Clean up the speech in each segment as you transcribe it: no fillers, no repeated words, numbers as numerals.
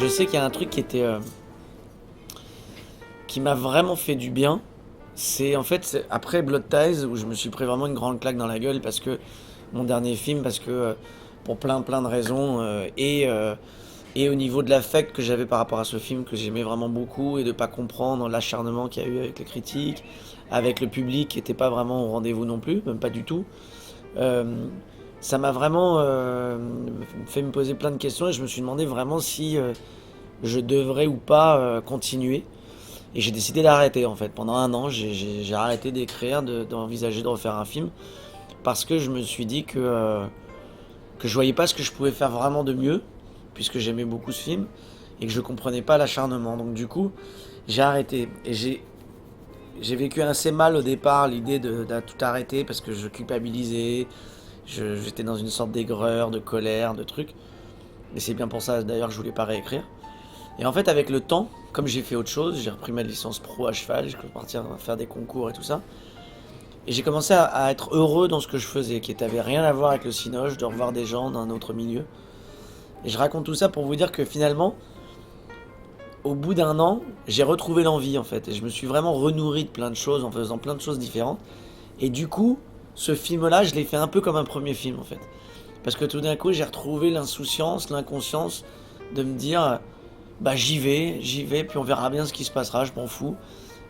je sais qu'il y a un truc qui m'a vraiment fait du bien. C'est en fait après Blood Ties où je me suis pris vraiment une grande claque dans la gueule parce que mon dernier film, parce que pour plein de raisons et au niveau de l'affect que j'avais par rapport à ce film que j'aimais vraiment beaucoup et de pas comprendre l'acharnement qu'il y a eu avec les critiques, avec le public qui était pas vraiment au rendez-vous non plus, même pas du tout. Euh, Ça m'a vraiment fait me poser plein de questions et je me suis demandé vraiment si je devrais ou pas continuer. Et j'ai décidé d'arrêter en fait. Pendant un an, j'ai arrêté d'écrire, d'envisager de refaire un film parce que je me suis dit que je voyais pas ce que je pouvais faire vraiment de mieux, puisque j'aimais beaucoup ce film et que je comprenais pas l'acharnement. Donc du coup, j'ai arrêté et j'ai vécu assez mal au départ l'idée de tout arrêter parce que je culpabilisais, j'étais dans une sorte d'aigreur, de colère, de trucs. Et c'est bien pour ça d'ailleurs que je voulais pas réécrire. Et en fait, avec le temps, comme j'ai fait autre chose, j'ai repris ma licence pro à cheval, j'ai parti faire des concours et tout ça. Et j'ai commencé à être heureux dans ce que je faisais, qui n'avait rien à voir avec le cinoche, de revoir des gens d'un autre milieu. Et je raconte tout ça pour vous dire que finalement, au bout d'un an, j'ai retrouvé l'envie en fait. Et je me suis vraiment renourri de plein de choses en faisant plein de choses différentes. Et du coup, ce film-là, je l'ai fait un peu comme un premier film en fait. Parce que tout d'un coup, j'ai retrouvé l'insouciance, l'inconscience de me dire, bah j'y vais, puis on verra bien ce qui se passera, je m'en fous.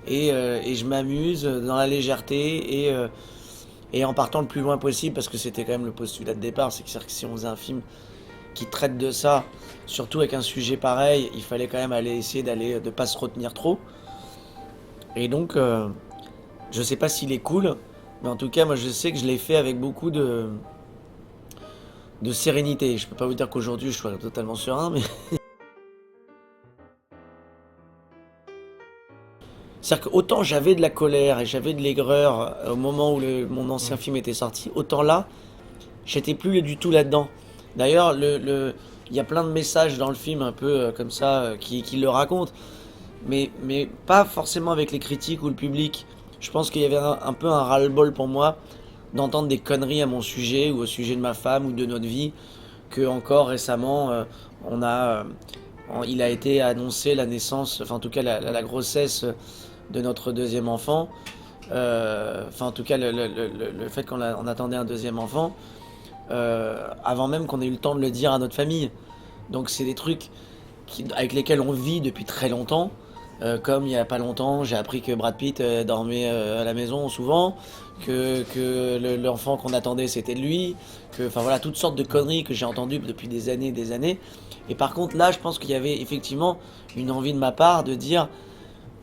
Et je m'amuse dans la légèreté et en partant le plus loin possible, parce que c'était quand même le postulat de départ, c'est que si on faisait un film qui traite de ça, surtout avec un sujet pareil, il fallait quand même aller essayer de pas se retenir trop. Et donc, je sais pas s'il est cool, mais en tout cas, moi je sais que je l'ai fait avec beaucoup de sérénité. Je peux pas vous dire qu'aujourd'hui je sois totalement serein, mais c'est-à-dire qu'autant j'avais de la colère et j'avais de l'aigreur au moment où mon ancien film était sorti, autant là, j'étais plus du tout là-dedans. D'ailleurs, il y a plein de messages dans le film un peu comme ça qui le racontent, mais pas forcément avec les critiques ou le public. Je pense qu'il y avait un peu un ras-le-bol pour moi d'entendre des conneries à mon sujet ou au sujet de ma femme ou de notre vie, que encore récemment il a été annoncé la naissance, enfin en tout cas la grossesse de notre deuxième enfant. Enfin en tout cas le fait qu'on attendait un deuxième enfant avant même qu'on ait eu le temps de le dire à notre famille. Donc c'est des trucs avec lesquels on vit depuis très longtemps. Comme il y a pas longtemps, j'ai appris que Brad Pitt dormait à la maison souvent, que l'enfant qu'on attendait c'était lui, que enfin voilà toutes sortes de conneries que j'ai entendues depuis des années et des années. Et par contre là, je pense qu'il y avait effectivement une envie de ma part de dire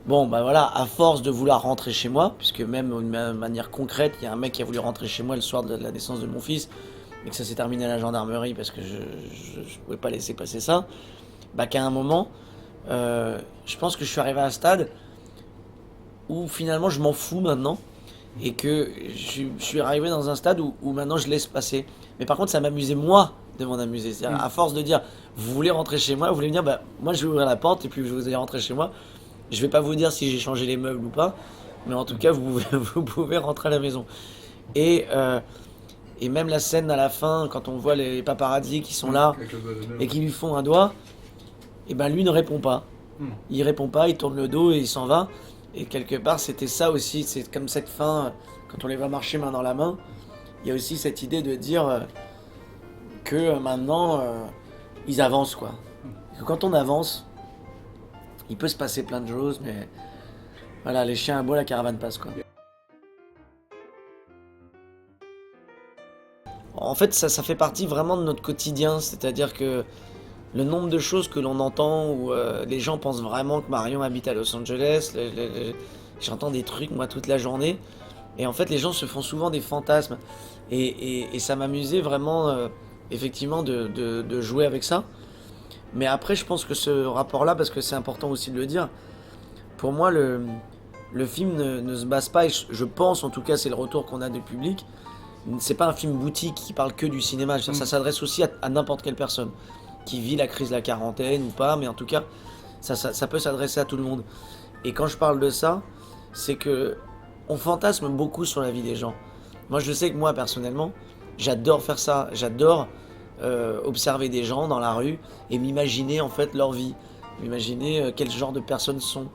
bon bah voilà, à force de vouloir rentrer chez moi, puisque même de manière concrète, il y a un mec qui a voulu rentrer chez moi le soir de la naissance de mon fils et que ça s'est terminé à la gendarmerie parce que je pouvais pas laisser passer ça, bah qu'à un moment, je pense que je suis arrivé à un stade où finalement je m'en fous maintenant et que je suis arrivé dans un stade où maintenant je laisse passer. Mais par contre, ça m'amusait moi de m'en amuser. C'est-à-dire, à force de dire, vous voulez rentrer chez moi, vous voulez me dire, bah moi je vais ouvrir la porte et puis vous allez rentrer chez moi. Je vais pas vous dire si j'ai changé les meubles ou pas, mais en tout cas, vous pouvez rentrer à la maison. Et, euh, et même la scène à la fin, quand on voit les paparazzi qui sont là et qui lui font un doigt, et ben lui ne répond pas. Il répond pas, il tourne le dos et il s'en va. Et quelque part, c'était ça aussi, c'est comme cette fin, quand on les voit marcher main dans la main, il y a aussi cette idée de dire que maintenant, ils avancent quoi. Et que quand on avance, il peut se passer plein de choses, mais voilà, les chiens aboient, la caravane passe quoi. En fait, ça fait partie vraiment de notre quotidien, c'est-à-dire que le nombre de choses que l'on entend où les gens pensent vraiment que Marion habite à Los Angeles, j'entends des trucs moi toute la journée, et en fait les gens se font souvent des fantasmes, et ça m'amusait vraiment effectivement de jouer avec ça, mais après je pense que ce rapport-là, parce que c'est important aussi de le dire, pour moi le film ne se base pas, et je pense en tout cas c'est le retour qu'on a du public, c'est pas un film boutique qui parle que du cinéma, ça s'adresse aussi à n'importe quelle personne qui vit la crise de la quarantaine ou pas, mais en tout cas, ça peut s'adresser à tout le monde. Et quand je parle de ça, c'est que on fantasme beaucoup sur la vie des gens. Moi, je sais que moi, personnellement, j'adore faire ça. J'adore observer des gens dans la rue et m'imaginer en fait leur vie, m'imaginer quel genre de personnes sont.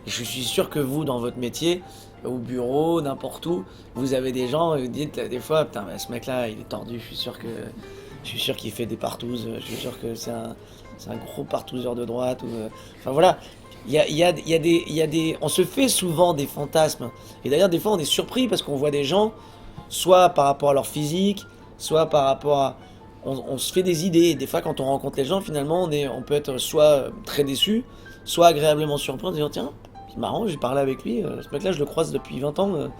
Et je suis sûr que vous, dans votre métier, au bureau, n'importe où, vous avez des gens, vous dites des fois, putain, ce mec-là, il est tordu, je suis sûr qu'il fait des partouzes, je suis sûr que c'est un gros partouzeur de droite. Enfin voilà, il y a des, on se fait souvent des fantasmes. Et d'ailleurs, des fois, on est surpris parce qu'on voit des gens, soit par rapport à leur physique, soit par rapport à... On se fait des idées. Et des fois, quand on rencontre les gens, finalement, on peut être soit très déçu, soit agréablement surpris en disant, tiens, c'est marrant, j'ai parlé avec lui, ce mec-là, je le croise depuis 20 ans,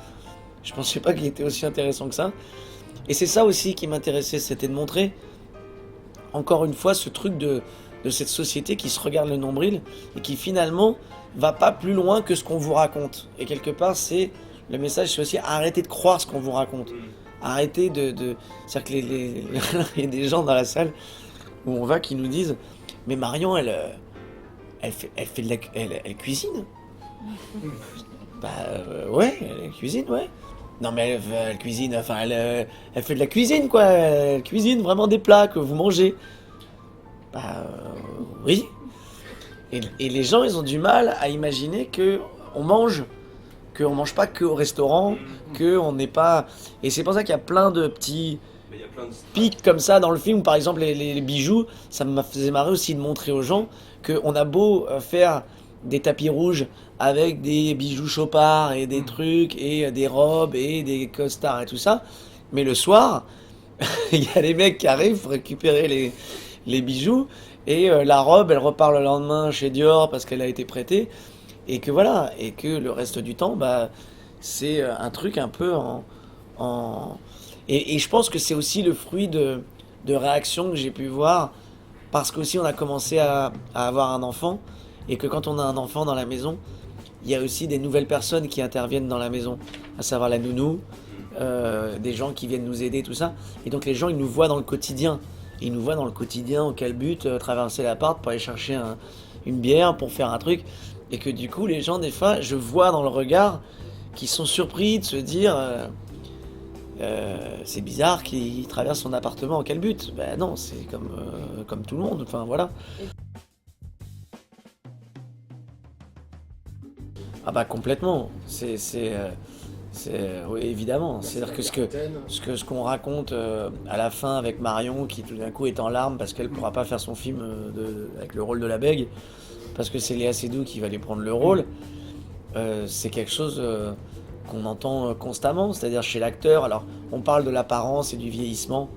je pensais pas qu'il était aussi intéressant que ça. Et c'est ça aussi qui m'intéressait, c'était de montrer, encore une fois, ce truc de cette société qui se regarde le nombril et qui finalement va pas plus loin que ce qu'on vous raconte. Et quelque part, le message, c'est aussi arrêter de croire ce qu'on vous raconte. Arrêtez c'est-à-dire que il y a des gens dans la salle où on va qui nous disent, mais Marion, elle fait elle cuisine. Bah ouais, elle cuisine, ouais. Non mais elle cuisine, enfin elle fait de la cuisine quoi, elle cuisine vraiment des plats que vous mangez. Bah oui. Et les gens ils ont du mal à imaginer que on mange, qu'on mange pas que au restaurant, que on n'est pas. Et c'est pour ça qu'il y a plein de petits pics comme ça dans le film, par exemple les bijoux, ça me faisait marrer aussi de montrer aux gens qu'on a beau faire des tapis rouges avec des bijoux Chopard et des trucs et des robes et des costards et tout ça, mais le soir, il y a les mecs qui arrivent pour récupérer les bijoux et la robe elle repart le lendemain chez Dior parce qu'elle a été prêtée et que voilà, et que le reste du temps, bah, c'est un truc un peu en... Et je pense que c'est aussi le fruit de réactions que j'ai pu voir, parce qu'aussi on a commencé à avoir un enfant, et que quand on a un enfant dans la maison, il y a aussi des nouvelles personnes qui interviennent dans la maison, à savoir la nounou, des gens qui viennent nous aider, tout ça. Et donc les gens, ils nous voient dans le quotidien. Ils nous voient dans le quotidien, au calbut, traverser l'appart pour aller chercher une bière, pour faire un truc. Et que du coup, les gens, des fois, je vois dans le regard qu'ils sont surpris de se dire c'est bizarre qu'il traverse son appartement en calbut. Ben non, c'est comme tout le monde. Enfin voilà. Ah bah complètement. Oui, évidemment. C'est-à-dire que ce qu'on raconte à la fin avec Marion, qui tout d'un coup est en larmes parce qu'elle pourra pas faire son film avec le rôle de la bègue, parce que c'est Léa Seydoux qui va lui prendre le rôle, c'est quelque chose qu'on entend constamment, c'est-à-dire chez l'acteur. Alors, on parle de l'apparence et du vieillissement,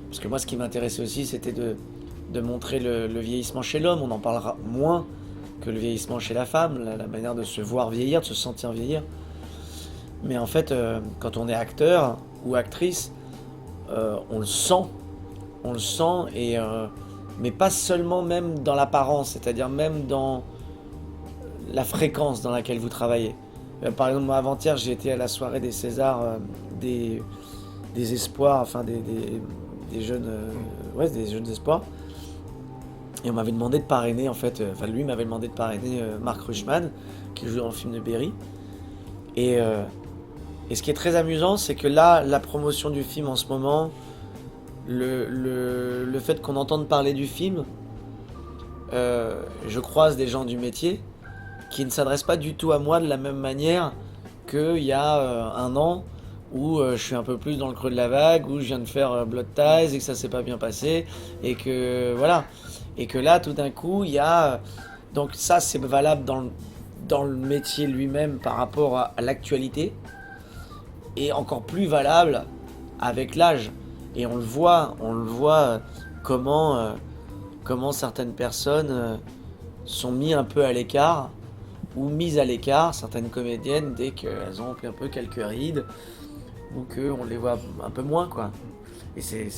parce que moi, ce qui m'intéressait aussi, c'était de montrer le vieillissement chez l'homme. On en parlera moins que le vieillissement chez la femme, la manière de se voir vieillir, de se sentir vieillir. Mais en fait, quand on est acteur ou actrice, on le sent. On le sent, mais pas seulement même dans l'apparence, c'est-à-dire même dans la fréquence dans laquelle vous travaillez. Par exemple, moi, avant-hier, j'ai été à la soirée des Césars des espoirs, enfin des jeunes, ouais, des jeunes espoirs. Et on m'avait demandé de parrainer, en fait, lui m'avait demandé de parrainer Marc Rushman, qui joue dans le film de Berry. Et ce qui est très amusant, c'est que là, la promotion du film en ce moment, le fait qu'on entende parler du film, je croise des gens du métier qui ne s'adressent pas du tout à moi de la même manière qu'il y a un an où je suis un peu plus dans le creux de la vague, où je viens de faire Blood Ties et que ça s'est pas bien passé, et que voilà. Et que là, tout d'un coup, il y a... Donc ça, c'est valable dans le métier lui-même par rapport à l'actualité, et encore plus valable avec l'âge. Et on le voit comment certaines personnes sont mises un peu à l'écart, ou mises à l'écart, certaines comédiennes, dès qu'elles ont un peu quelques rides, ou qu'on les voit un peu moins, quoi. Et c'est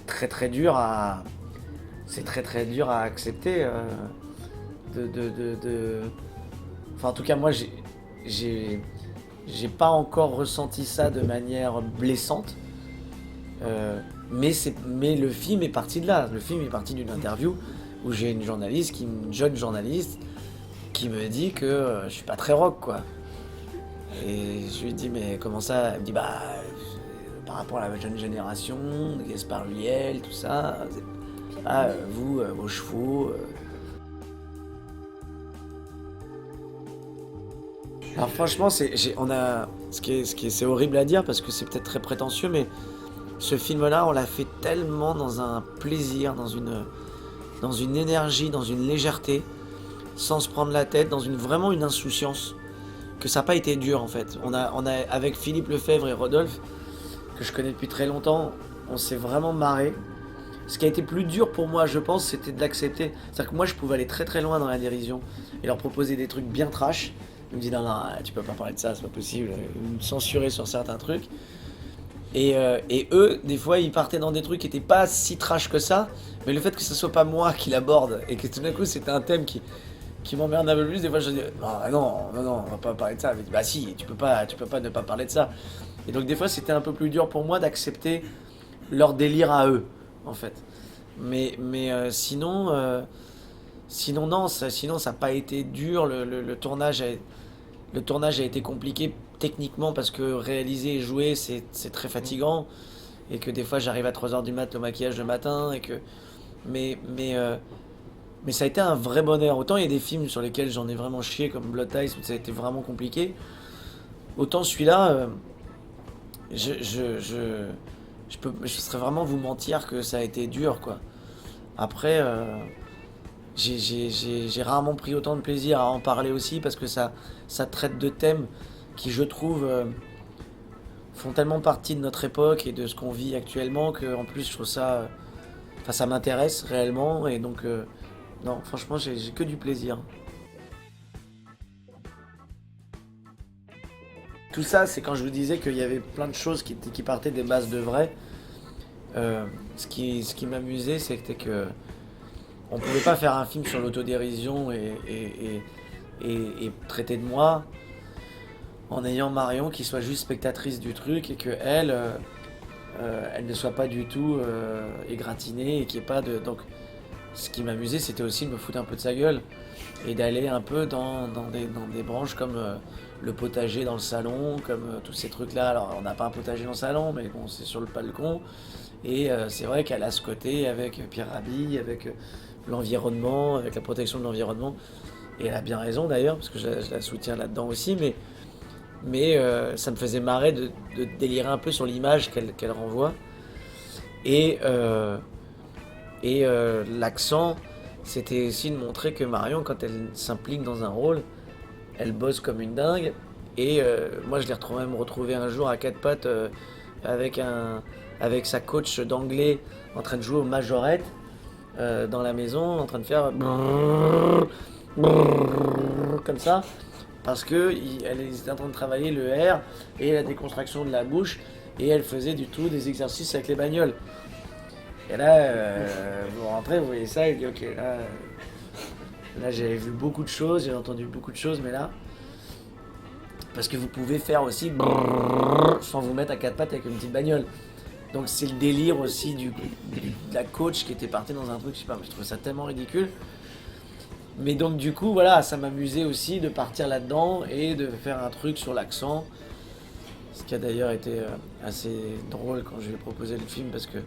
très très dur à... C'est très très dur à accepter. Enfin, en tout cas, moi, j'ai pas encore ressenti ça de manière blessante. Mais le film est parti de là. Le film est parti d'une interview où j'ai une jeune journaliste, qui me dit que je suis pas très rock, quoi. Et je lui dis, mais comment ça? Elle me dit, bah, par rapport à la jeune génération, Gaspard Ulliel, tout ça. Vous, vos chevaux. Alors franchement, c'est horrible à dire parce que c'est peut-être très prétentieux, mais ce film-là, on l'a fait tellement dans un plaisir, dans une énergie, dans une légèreté, sans se prendre la tête, vraiment une insouciance, que ça n'a pas été dur en fait. Avec Philippe Lefebvre et Rodolphe, que je connais depuis très longtemps, on s'est vraiment marré. Ce qui a été plus dur pour moi, je pense, c'était de l'accepter. C'est-à-dire que moi, je pouvais aller très très loin dans la dérision et leur proposer des trucs bien trash. Ils me disent non, tu peux pas parler de ça, c'est pas possible. Ils me censuraient sur certains trucs. Et eux, des fois, ils partaient dans des trucs qui étaient pas si trash que ça, mais le fait que ce soit pas moi qui l'aborde et que tout d'un coup c'était un thème qui m'emmerde un peu plus, des fois je dis non, on va pas parler de ça. Mais, bah si, tu peux pas ne pas parler de ça. Et donc des fois c'était un peu plus dur pour moi d'accepter leur délire à eux, en fait. Sinon non, sinon ça n'a pas été dur. Le tournage a été compliqué techniquement parce que réaliser et jouer c'est très fatigant et que des fois j'arrive à 3 heures du mat au maquillage le matin et que mais ça a été un vrai bonheur. Autant il y a des films sur lesquels j'en ai vraiment chié comme Blood Ties où ça a été vraiment compliqué, autant celui-là je serais vraiment vous mentir que ça a été dur quoi. Après j'ai rarement pris autant de plaisir à en parler aussi parce que ça traite de thèmes qui, je trouve, font tellement partie de notre époque et de ce qu'on vit actuellement que, en plus, je trouve ça. Enfin, ça m'intéresse réellement et donc, non, franchement, j'ai que du plaisir. Tout ça, c'est quand je vous disais qu'il y avait plein de choses qui partaient des bases de vrai. Ce qui m'amusait, c'était que on pouvait pas faire un film sur l'autodérision et traiter de moi en ayant Marion qui soit juste spectatrice du truc et que elle ne soit pas du tout égratignée et qu'il n'y ait pas de. Donc, ce qui m'amusait, c'était aussi de me foutre un peu de sa gueule et d'aller un peu dans des branches comme le potager dans le salon, comme tous ces trucs-là. Alors, on n'a pas un potager dans le salon, mais bon, c'est sur le balcon. Et c'est vrai qu'elle a ce côté avec Pierre Rabhi, avec l'environnement, avec la protection de l'environnement. Et elle a bien raison d'ailleurs, parce que je la soutiens là-dedans aussi, mais ça me faisait marrer de délirer un peu sur l'image qu'elle renvoie. Et, euh, et l'accent, c'était aussi de montrer que Marion, quand elle s'implique dans un rôle, elle bosse comme une dingue. Et moi, je l'ai retrouvé un jour à quatre pattes avec, avec sa coach d'anglais en train de jouer aux majorettes dans la maison, en train de faire comme ça, parce que elle était en train de travailler le R et la décontraction de la bouche, et elle faisait du tout des exercices avec les bagnoles. Et là, vous rentrez, vous voyez ça, il dit ok, là j'avais vu beaucoup de choses, j'ai entendu beaucoup de choses, mais là, parce que vous pouvez faire aussi sans vous mettre à quatre pattes avec une petite bagnole. Donc c'est le délire aussi de la coach qui était partie dans un truc, je sais pas, je trouve ça tellement ridicule. Mais donc du coup, voilà, ça m'amusait aussi de partir là-dedans et de faire un truc sur l'accent. Ce qui a d'ailleurs été assez drôle quand je lui ai proposé le film parce que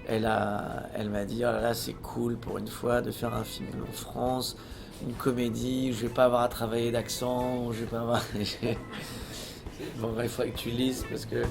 elle m'a dit oh là là c'est cool pour une fois de faire un film en France, une comédie où je vais pas avoir à travailler d'accent, où je vais pas avoir. Bon, il faudrait que tu lises parce que